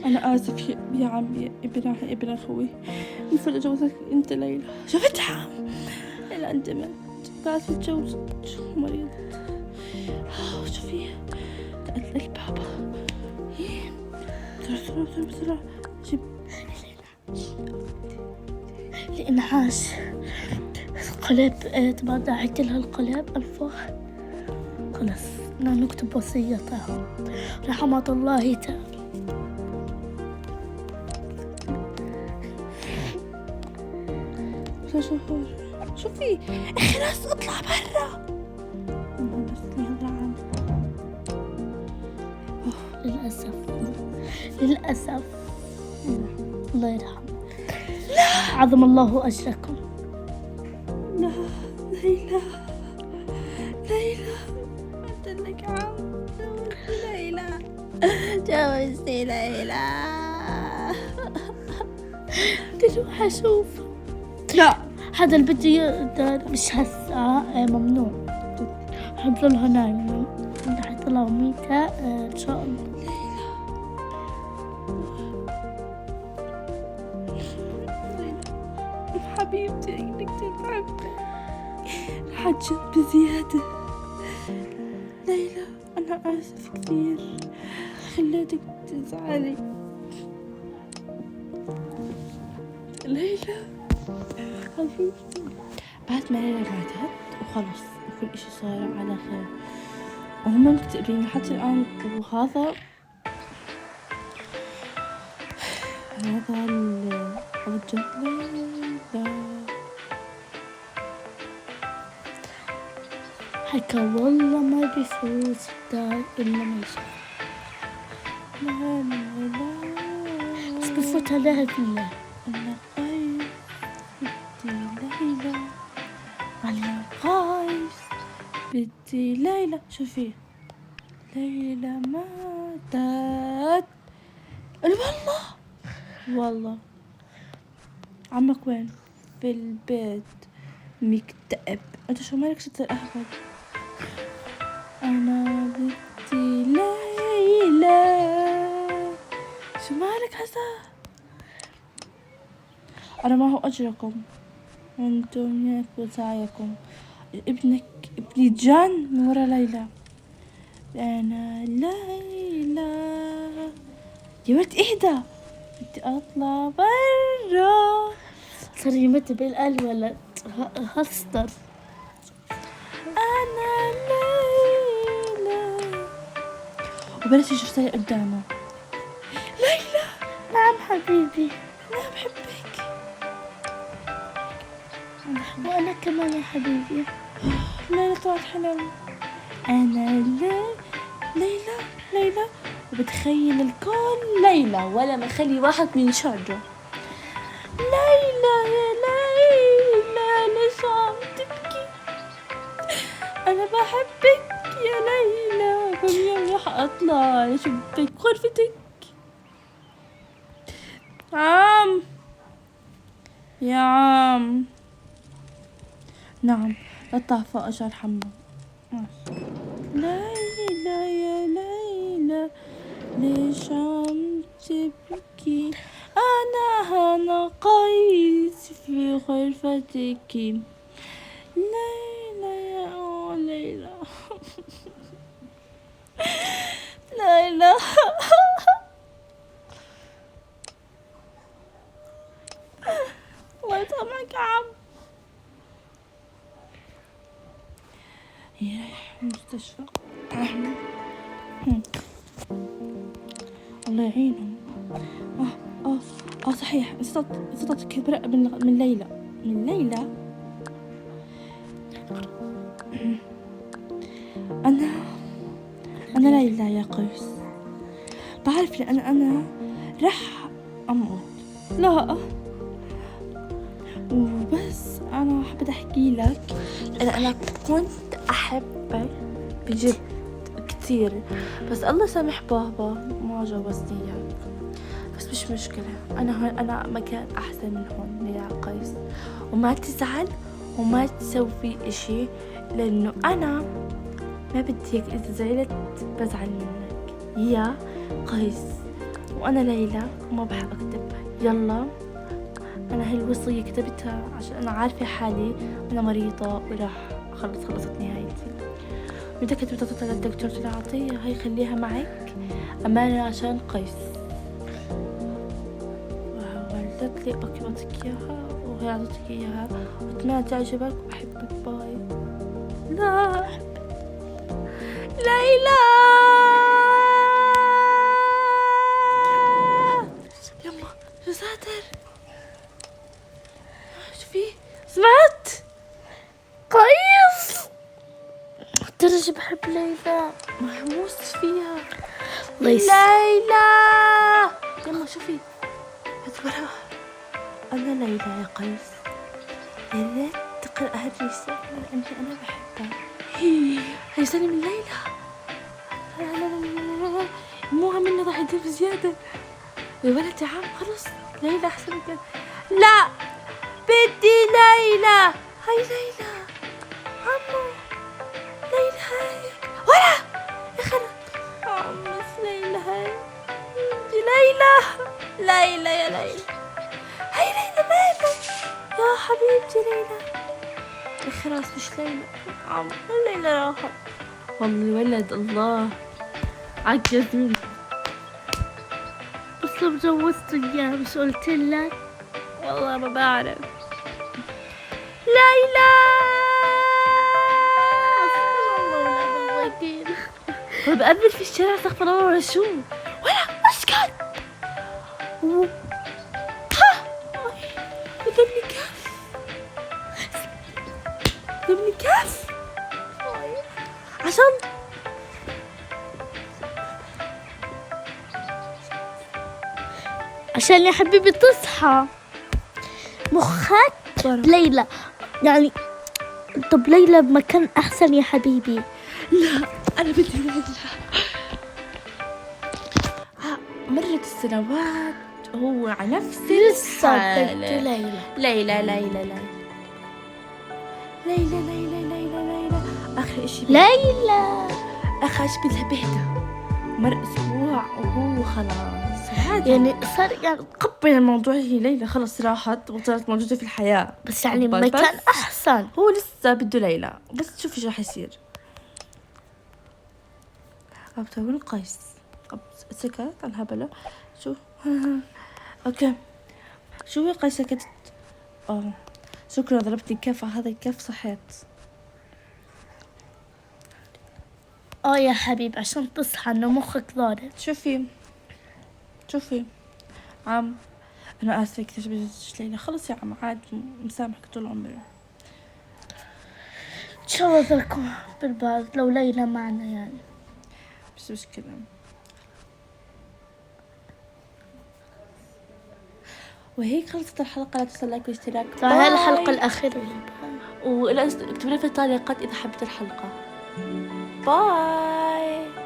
أنا آسف يا عمي ابن أخوي، المفروض أجوزك أنت ليلى. شفتها؟ ليلى أندمت، قالت بتجوز مريض. شوفي قالت البابا بسرعة جيب الإنعاش القلب. طبعا دعيت لها القلب أنفخ. خلاص نكتب وصيتها رحمة الله تعالى. شوفي خلاص اطلع برا. للأسف الله يرحمه. لا عظم الله أجركم. لا ليلى قلت لك عم ليلى جوزتي ليلى. تروح أشوف. لا هذا الفيديو مش هسه ممنوع. حتظلها نايمة حيطلعوا ميتة إن شاء الله. حبيبتي انك تتعبي حاجة بزيادة. ليلى انا اسف كثير خليتك تزعلي. ليلى حبيبتي بعد ما ليلى ماتت وخلص كل اشي صار على خير وهم مكتئبين حتى الان. وهذا الرجل حكى والله ما بيفوز الدار إلا ما يشوف. لا بس بفوت عليها بالله. أنا قيس بدي ليلى على قيس بدي ليلى. شوفي ليلى ماتت. والله عمك وين؟ في البيت مكتئب. انت شو مالك شت الأحمد؟ انا بدي ليلى. شو مالك هسه؟ انا ما هو اجركم انتم هيك بسعيكم. ابني جان من ورا ليلى. انا ليلى يا ولد اهدى بدي اطلع برا. صار يمد بالقلب ولا هستر. انا ليلى وبلش يشتري قدامه. ليلى نعم حبيبي. نعم بحبك. وانا كمان يا حبيبي. ليلى طلعت حلم. انا ليلى وبتخيل الكل ليلى ولا ما خلي واحد من شره. ليلى يا ليلى ليش عم تبكي؟ انا بحبك يا ليلى. كل يوم رح اطلع لشباك غرفتك. عم يا عم. نعم اطلع فوق اجر حمام. ليلى يا ليلى ليش عم تبكي؟ أنا قيس في غرفتك. ليلى يا ليلى ليلى الله يسامحك عم. يريح المستشفى. الله يعينهم. صحيح صوتك برق من ليلى. أنا ليلى يا قيس. بعرف لأن أنا رح أموت. لا وبس أنا حبيت أحكي لك أنا كنت أحبك بجد كتير بس الله سامح بابا ما جوزني إياك. بس مش مشكلة أنا مكان أحسن من هون يا قيس. وما تزعل وما تسوي إشي لأنه أنا ما بدي هيك. إذا زعلت بزعل منك يا قيس. وأنا ليلى وما بحب أكتب. يلا أنا هاي الوصية كتبتها عشان أنا عارفة حالي أنا مريضة وراح خلصت نهايتي. متى كتبتها للدكتور عطية هاي خليها معك أمانة عشان قيس. قالت لي أوكي بعطيك إياها وهي عطتك إياها وأتمنى تعجبك وأحبك باي. لا ليلى يما شو ساتر شو في سمعت قيس درجة بحب ليلى مهووس فيها. ليس ليلى يما شوفي هتبرا أنا ليلى يا قيس يا ريت تقرأ هالرسالة لأني أنا بحبها. هي سنة من ليلى. لا لا لا لا مو عملنا راح يدير بزيادة يا ولد يا عم خلص ليلى أحسن كده. لا بدي ليلى هاي ليلى عمو ليلى هاي ولا اخر بس ليلى هاي دي ليلى ليلى يا ليلى هاي ليلى مالك يا حبيبتي ليلى خلاص مش ليلى عم ليلى راحت والله الولد الله عجزني. بس لو جوزت إياه مش قلت لك؟ والله ما بعرف. ليلى بقابل في الشارع استغفر الله ولا شو ولا اسكت ها ضربني كف ضربني كف عشان عشان يا حبيبي تصحى مخك ليلى يعني. طب ليلى بمكان أحسن يا حبيبي. لا أنا بدي ليلى. مرت السنوات هو على نفس لسه الحالة. ليلى ليلى ليلى ليلى ليلى ليلى ليلى ليلى آخر إشي ليلى آخر إشي بدها بهدى. مر أسبوع وهو خلاص عادي يعني صار يعني قبل الموضوع. هي ليلى خلص راحت وصارت موجودة في الحياة بس يعني بس مكان أحسن. هو لسه بده ليلى بس شوفي شو رح يصير. أبتقول قيس سكت عن هبلة شو أوكي شو قيس سكتت شكرا ضربتني كف على هذا الكف صحيت. يا حبيب عشان تصحى إنه مخك ضارب. شوفي عم أنا آسفة كتير بجدش ليلى خلص يا عم عاد مسامحك طول عمري. إن شاء الله ذلكم بالبال لو ليلى معنا يعني مش مشكلة. وهيك خلصت الحلقة. لا تنسوا اللايك والاشتراك. هاي الحلقة الأخيرة اكتبوا لي في التعليقات إذا حبيت الحلقة. باي.